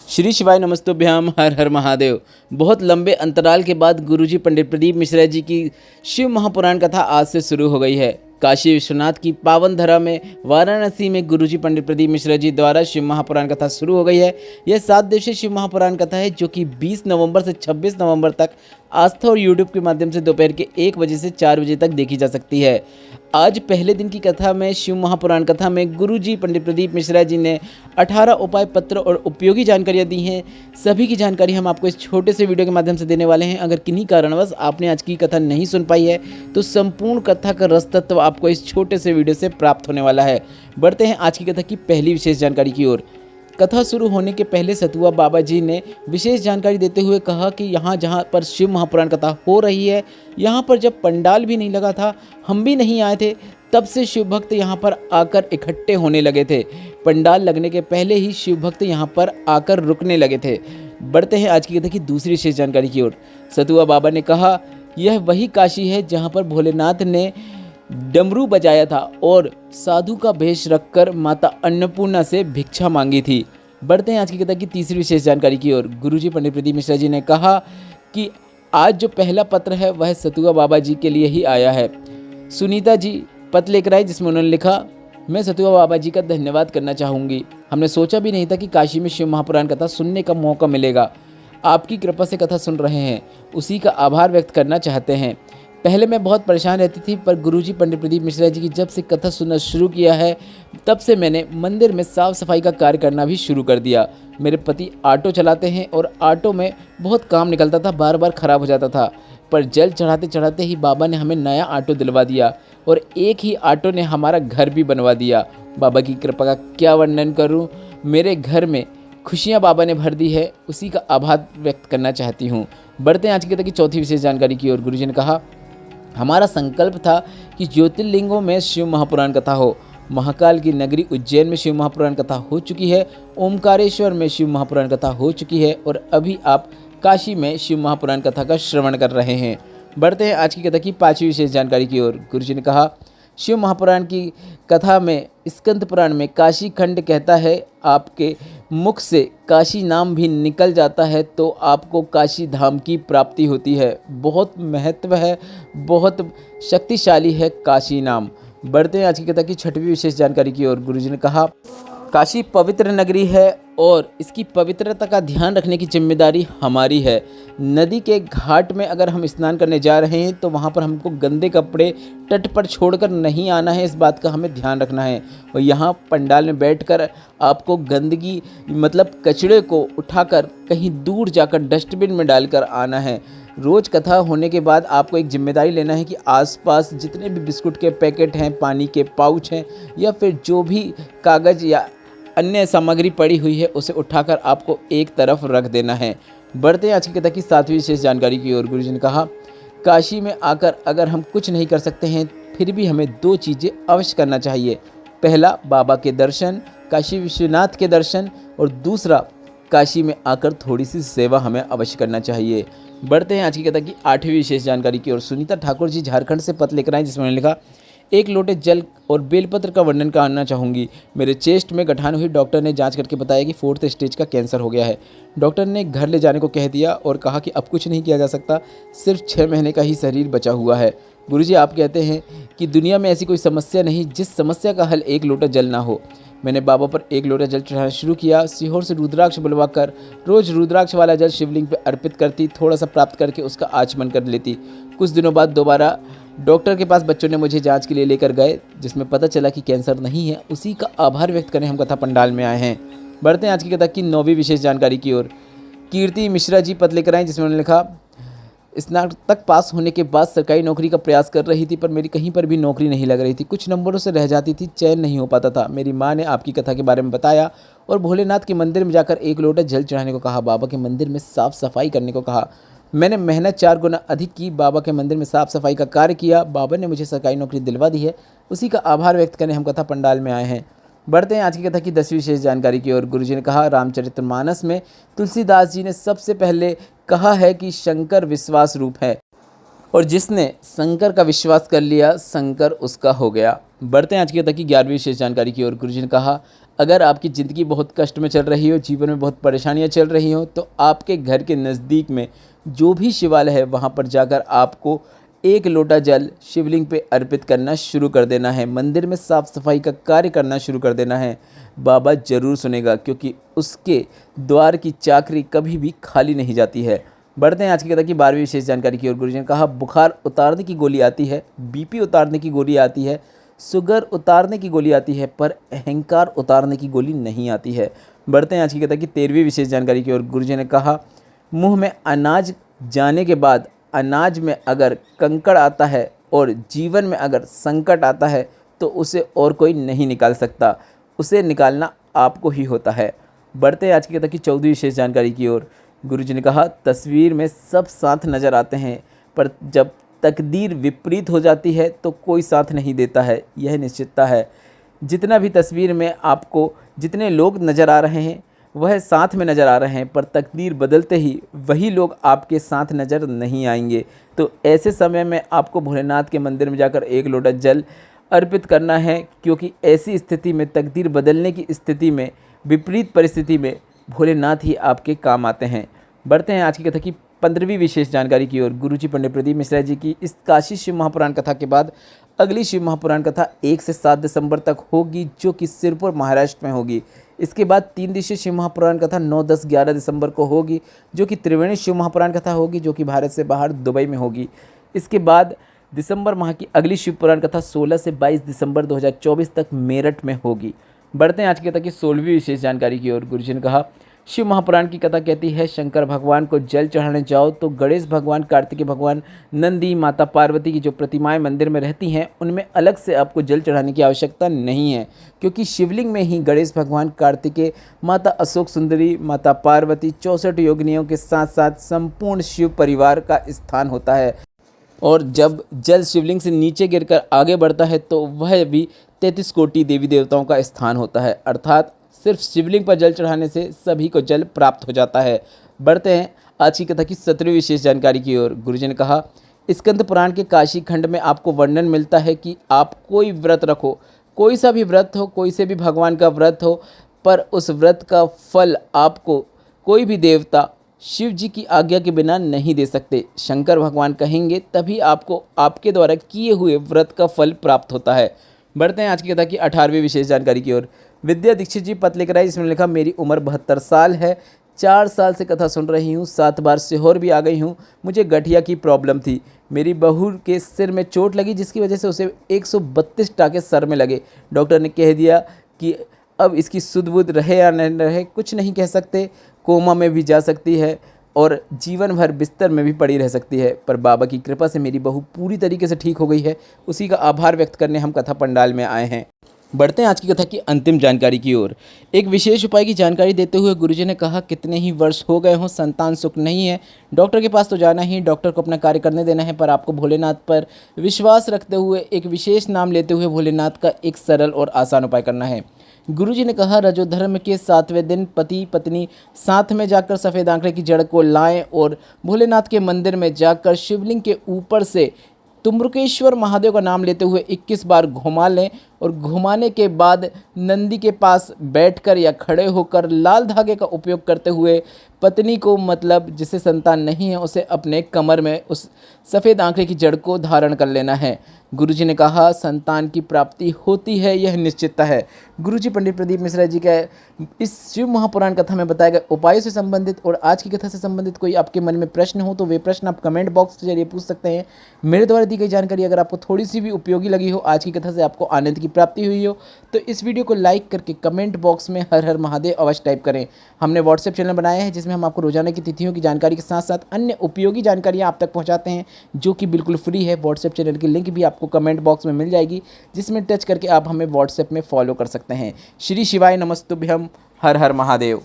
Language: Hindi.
श्री शिवाय नमस्तुभ्याम हर हर महादेव। बहुत लंबे अंतराल के बाद गुरुजी पंडित प्रदीप मिश्रा जी की शिव महापुराण कथा आज से शुरू हो गई है। काशी विश्वनाथ की पावन धरा में वाराणसी में गुरुजी पंडित प्रदीप मिश्रा जी द्वारा शिव महापुराण कथा शुरू हो गई है। यह 7 दिवसीय शिव महापुराण कथा है जो कि 20 नवंबर से 26 नवंबर तक आस्था और यूट्यूब के माध्यम से दोपहर के 1 बजे से 4 बजे तक देखी जा सकती है। आज पहले दिन की कथा में शिव महापुराण कथा में गुरुजी पंडित प्रदीप मिश्रा जी ने 18 उपाय पत्र और उपयोगी जानकारियाँ दी हैं। सभी की जानकारी हम आपको इस छोटे से वीडियो के माध्यम से देने वाले हैं। अगर किन्हीं कारणवश आपने आज की कथा नहीं सुन पाई है तो संपूर्ण कथा का रस तत्व आपको इस छोटे से वीडियो से प्राप्त होने वाला है। बढ़ते हैं आज की कथा की पहली विशेष जानकारी की ओर। कथा शुरू होने के पहले सतुआ बाबा जी ने विशेष जानकारी देते हुए कहा कि यहाँ जहाँ पर शिव महापुराण कथा हो रही है, यहाँ पर जब पंडाल भी नहीं लगा था, हम भी नहीं आए थे, तब से शिव भक्त यहाँ पर आकर इकट्ठे होने लगे थे। पंडाल लगने के पहले ही शिव भक्त यहाँ पर आकर रुकने लगे थे। बढ़ते हैं आज की कथा की दूसरी विशेष जानकारी की ओर। सतुआ बाबा ने कहा, यह वही काशी है जहाँ पर भोलेनाथ ने डमरू बजाया था और साधु का भेष रखकर माता अन्नपूर्णा से भिक्षा मांगी थी। बढ़ते हैं आज की कथा की तीसरी विशेष जानकारी की ओर। गुरुजी पंडित प्रदीप मिश्रा जी ने कहा कि आज जो पहला पत्र है वह सतुआ बाबा जी के लिए ही आया है। सुनीता जी पत्र लेकर आई जिसमें उन्होंने लिखा, मैं सतुआ बाबा जी का धन्यवाद करना चाहूँगी। हमने सोचा भी नहीं था कि काशी में शिव महापुराण कथा सुनने का मौका मिलेगा। आपकी कृपा से कथा सुन रहे हैं, उसी का आभार व्यक्त करना चाहते हैं। पहले मैं बहुत परेशान रहती थी, पर गुरुजी पंडित प्रदीप मिश्रा जी की जब से कथा सुनना शुरू किया है तब से मैंने मंदिर में साफ़ सफाई का कार्य करना भी शुरू कर दिया। मेरे पति ऑटो चलाते हैं और ऑटो में बहुत काम निकलता था, बार बार ख़राब हो जाता था, पर जल चढ़ाते चढ़ाते ही बाबा ने हमें नया ऑटो दिलवा दिया और एक ही ऑटो ने हमारा घर भी बनवा दिया। बाबा की कृपा का क्या वर्णन करूँ। मेरे घर में खुशियाँ बाबा ने भर दी है, उसी का आभार व्यक्त करना चाहती हूँ। बढ़ते हैं आज की कथा की चौथी विशेष जानकारी की ओर। गुरुजी ने कहा, हमारा संकल्प था कि ज्योतिर्लिंगों में शिव महापुराण कथा हो। महाकाल की नगरी उज्जैन में शिव महापुराण कथा हो चुकी है, ओमकारेश्वर में शिव महापुराण कथा हो चुकी है और अभी आप काशी में शिव महापुराण कथा का श्रवण कर रहे हैं। बढ़ते हैं आज की कथा की पांचवी विशेष जानकारी की ओर। गुरुजी ने कहा, शिव महापुराण की कथा में स्कंद पुराण में काशी खंड कहता है, आपके मुख से काशी नाम भी निकल जाता है तो आपको काशी धाम की प्राप्ति होती है। बहुत महत्व है, बहुत शक्तिशाली है काशी नाम। बढ़ते हैं आज की कथा की छठवीं विशेष जानकारी की ओर। गुरुजी ने कहा, काशी पवित्र नगरी है और इसकी पवित्रता का ध्यान रखने की जिम्मेदारी हमारी है। नदी के घाट में अगर हम स्नान करने जा रहे हैं तो वहाँ पर हमको गंदे कपड़े तट पर छोड़कर नहीं आना है, इस बात का हमें ध्यान रखना है। और यहाँ पंडाल में बैठकर आपको गंदगी मतलब कचड़े को उठाकर कहीं दूर जाकर डस्टबिन में डालकर आना है। रोज़ कथा होने के बाद आपको एक जिम्मेदारी लेना है कि आसपास जितने भी बिस्कुट के पैकेट हैं, पानी के पाउच हैं या फिर जो भी कागज़ या अन्य सामग्री पड़ी हुई है उसे उठाकर आपको एक तरफ रख देना है। बढ़ते हैं आज की कथा की सातवीं विशेष जानकारी की ओर। गुरुजी ने कहा, काशी में आकर अगर हम कुछ नहीं कर सकते हैं फिर भी हमें 2 चीज़ें अवश्य करना चाहिए। पहला, बाबा के दर्शन, काशी विश्वनाथ के दर्शन, और दूसरा, काशी में आकर थोड़ी सी सेवा हमें अवश्य करना चाहिए। बढ़ते हैं आज की कथा की 8वीं विशेष जानकारी की ओर। सुनीता ठाकुर जी झारखंड से पत्र लेकर आए जिसमें उन्होंने लिखा, एक लोटे जल और बेलपत्र का वर्णन करना चाहूँगी। मेरे चेस्ट में गठान हुई, डॉक्टर ने जांच करके बताया कि 4th स्टेज का कैंसर हो गया है। डॉक्टर ने घर ले जाने को कह दिया और कहा कि अब कुछ नहीं किया जा सकता, सिर्फ 6 महीने का ही शरीर बचा हुआ है। गुरुजी आप कहते हैं कि दुनिया में ऐसी कोई समस्या नहीं जिस समस्या का हल एक लोटा जल ना हो। मैंने बाबा पर 1 लोटा जल चढ़ाना शुरू किया। सीहोर से रुद्राक्ष बुलवाकर रोज़ रुद्राक्ष वाला जल शिवलिंग पर अर्पित करती, थोड़ा सा प्राप्त करके उसका आचमन कर लेती। कुछ दिनों बाद दोबारा डॉक्टर के पास बच्चों ने मुझे जांच के लिए लेकर गए जिसमें पता चला कि कैंसर नहीं है। उसी का आभार व्यक्त करने हम कथा पंडाल में आए हैं। बढ़ते हैं आज की कथा की 9वीं विशेष जानकारी की ओर। कीर्ति मिश्रा जी पत्र लेकर आए जिसमें उन्होंने लिखा, स्नातक पास होने के बाद सरकारी नौकरी का प्रयास कर रही थी पर मेरी कहीं पर भी नौकरी नहीं लग रही थी। कुछ नंबरों से रह जाती थी, चयन नहीं हो पाता था। मेरी माँ ने आपकी कथा के बारे में बताया और भोलेनाथ के मंदिर में जाकर 1 लोटा जल चढ़ाने को कहा। बाबा के मंदिर में साफ़ सफाई करने को कहा। मैंने मेहनत 4 गुना अधिक की, बाबा के मंदिर में साफ़ सफाई का कार्य किया। बाबा ने मुझे सरकारी नौकरी दिलवा दी है, उसी का आभार व्यक्त करने हम कथा पंडाल में आए हैं। बढ़ते हैं आज की कथा की 10वीं विशेष जानकारी की ओर। गुरुजी ने कहा, रामचरितमानस में तुलसीदास जी ने सबसे पहले कहा है कि शंकर विश्वास रूप है और जिसने शंकर का विश्वास कर लिया शंकर उसका हो गया। बढ़ते हैं आज की कथा की 11वीं विशेष जानकारी की ओर। गुरुजी ने कहा, अगर आपकी ज़िंदगी बहुत कष्ट में चल रही हो, जीवन में बहुत परेशानियां चल रही हो, तो आपके घर के नज़दीक में जो भी शिवालय है वहां पर जाकर आपको एक लोटा जल शिवलिंग पे अर्पित करना शुरू कर देना है। मंदिर में साफ़ सफाई का कार्य करना शुरू कर देना है। बाबा ज़रूर सुनेगा, क्योंकि उसके द्वार की चाकरी कभी भी खाली नहीं जाती है। बढ़ते हैं आज की कथा की 12वीं विशेष जानकारी की ओर। गुरुजी ने कहा, बुखार उतारने की गोली आती है, बीपी उतारने की गोली आती है, शुगर उतारने की गोली आती है, पर अहंकार उतारने की गोली नहीं आती है। बढ़ते हैं आज की कथा की 13वीं विशेष जानकारी की ओर। गुरुजी ने कहा, मुंह में अनाज जाने के बाद अनाज में अगर कंकड़ आता है और जीवन में अगर संकट आता है तो उसे और कोई नहीं निकाल सकता, उसे निकालना आपको ही होता है। बढ़ते हैं आज की कथा की 14वीं विशेष जानकारी की ओर। गुरुजी ने कहा, तस्वीर में सब साथ नज़र आते हैं, पर जब तकदीर विपरीत हो जाती है तो कोई साथ नहीं देता है, यह निश्चितता है। जितना भी तस्वीर में आपको जितने लोग नज़र आ रहे हैं वह साथ में नज़र आ रहे हैं, पर तकदीर बदलते ही वही लोग आपके साथ नज़र नहीं आएंगे। तो ऐसे समय में आपको भोलेनाथ के मंदिर में जाकर एक लोटा जल अर्पित करना है, क्योंकि ऐसी स्थिति में, तकदीर बदलने की स्थिति में, विपरीत परिस्थिति में भोलेनाथ ही आपके काम आते हैं। बढ़ते हैं आज की कथा की 15वीं विशेष जानकारी की ओर। गुरुजी पंडित प्रदीप मिश्रा जी की इस काशी शिव महापुराण कथा के बाद अगली शिव महापुराण कथा 1 से 7 दिसंबर तक होगी, जो कि सिरपुर महाराष्ट्र में होगी। इसके बाद 3 दिवसीय शिव महापुराण कथा 9, 10, 11 दिसंबर को होगी, जो कि त्रिवेणी शिव महापुराण कथा होगी, जो कि भारत से बाहर दुबई में होगी। इसके बाद दिसंबर माह की अगली शिव पुराण कथा 16 से 22 दिसंबर 2024 तक मेरठ में होगी। बढ़ते हैं आज की कथा की 16वीं विशेष जानकारी की ओर। गुरुजी ने कहा, शिव महापुराण की कथा कहती है, शंकर भगवान को जल चढ़ाने जाओ तो गणेश भगवान, कार्तिकेय भगवान, नंदी, माता पार्वती की जो प्रतिमाएं मंदिर में रहती हैं उनमें अलग से आपको जल चढ़ाने की आवश्यकता नहीं है, क्योंकि शिवलिंग में ही गणेश भगवान, कार्तिकेय, माता अशोक सुंदरी, माता पार्वती, 64 योगिनियों के साथ साथ संपूर्ण शिव परिवार का स्थान होता है। और जब जल शिवलिंग से नीचे गिरकर आगे बढ़ता है तो वह भी 33 कोटि देवी देवताओं का स्थान होता है, अर्थात सिर्फ शिवलिंग पर जल चढ़ाने से सभी को जल प्राप्त हो जाता है। बढ़ते हैं आज की कथा की 17वीं विशेष जानकारी की ओर। गुरुजी ने कहा, स्कंद पुराण के काशी खंड में आपको वर्णन मिलता है कि आप कोई व्रत रखो, कोई सा भी व्रत हो, कोई से भी भगवान का व्रत हो, पर उस व्रत का फल आपको कोई भी देवता शिव जी की आज्ञा के बिना नहीं दे सकते। शंकर भगवान कहेंगे तभी आपको आपके द्वारा किए हुए व्रत का फल प्राप्त होता है। बढ़ते हैं आज की कथा की 18वीं विशेष जानकारी की ओर। विद्या दीक्षित जी पत्र लेकर आई, जिसमें लिखा, मेरी उम्र 72 साल है, 4 साल से कथा सुन रही हूँ, 7 बार सीहोर भी आ गई हूँ। मुझे गठिया की प्रॉब्लम थी, मेरी बहू के सिर में चोट लगी, जिसकी वजह से उसे 132 टाके सर में लगे। डॉक्टर ने कह दिया कि अब इसकी सुध बुध रहे या नहीं रहे कुछ नहीं कह सकते, कोमा में भी जा सकती है और जीवन भर बिस्तर में भी पड़ी रह सकती है, पर बाबा की कृपा से मेरी बहू पूरी तरीके से ठीक हो गई है। उसी का आभार व्यक्त करने हम कथा पंडाल में आए हैं। बढ़ते हैं आज की कथा की अंतिम जानकारी की ओर। एक विशेष उपाय की जानकारी देते हुए गुरुजी ने कहा, कितने ही वर्ष हो गए हों, संतान सुख नहीं है, डॉक्टर के पास तो जाना ही, डॉक्टर को अपना कार्य करने देना है, पर आपको भोलेनाथ पर विश्वास रखते हुए, एक विशेष नाम लेते हुए भोलेनाथ का एक सरल और आसान उपाय करना है। गुरुजी ने कहा, रजोधर्म के 7वें दिन पति पत्नी साथ में जाकर सफ़ेद आंकड़े की जड़ को लाएं और भोलेनाथ के मंदिर में जाकर शिवलिंग के ऊपर से तुम्रुकेश्वर महादेव का नाम लेते हुए 21 बार घुमा लें और घुमाने के बाद नंदी के पास बैठकर या खड़े होकर लाल धागे का उपयोग करते हुए पत्नी को, मतलब जिसे संतान नहीं है, उसे अपने कमर में उस सफ़ेद आंकड़े की जड़ को धारण कर लेना है। गुरुजी ने कहा, संतान की प्राप्ति होती है, यह निश्चितता है। गुरुजी पंडित प्रदीप मिश्रा जी का इस शिव महापुराण कथा में बताए गए उपायों से संबंधित और आज की कथा से संबंधित कोई आपके मन में प्रश्न हो तो वे प्रश्न आप कमेंट बॉक्स के जरिए पूछ सकते हैं। मेरे द्वारा दी गई जानकारी अगर आपको थोड़ी सी भी उपयोगी लगी हो, आज की कथा से आपको आनंद की प्राप्ति हुई हो, तो इस वीडियो को लाइक करके कमेंट बॉक्स में हर हर महादेव अवश्य टाइप करें। हमने व्हाट्सएप चैनल बनाया है, जिसमें हम आपको रोजाना की तिथियों की जानकारी के साथ साथ अन्य उपयोगी जानकारियाँ आप तक पहुँचाते हैं, जो कि बिल्कुल फ्री है। व्हाट्सएप चैनल की लिंक भी आपको कमेंट बॉक्स में मिल जाएगी, जिसमें टच करके आप हमें व्हाट्सएप में फॉलो कर सकते हैं। श्री शिवाय नमस्तुभ्यम, हर हर महादेव।